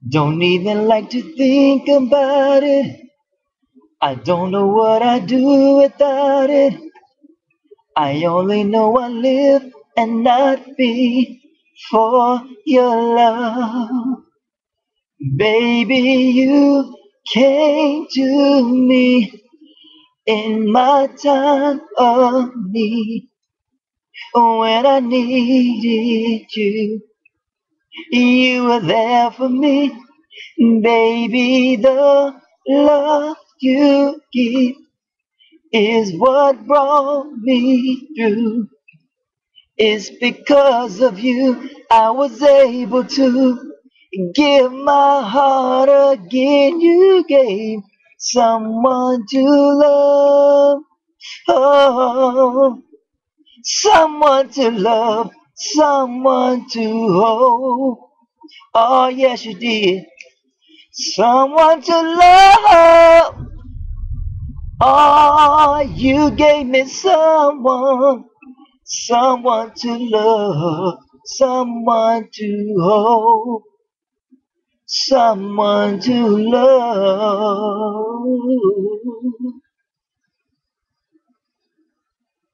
Don't even like to think about it. I don't know what I'd do without it. I only know I live and not be for your love. Baby, you came to me in my time of need. When I needed you, you were there for me. Baby, the love you give is what brought me through. It's because of you I was able to give my heart again. You gave someone to love. Oh, someone to love, someone to hold. Oh, yes, you did. Someone to love. Oh, you gave me someone, someone to love, someone to hold, someone to love.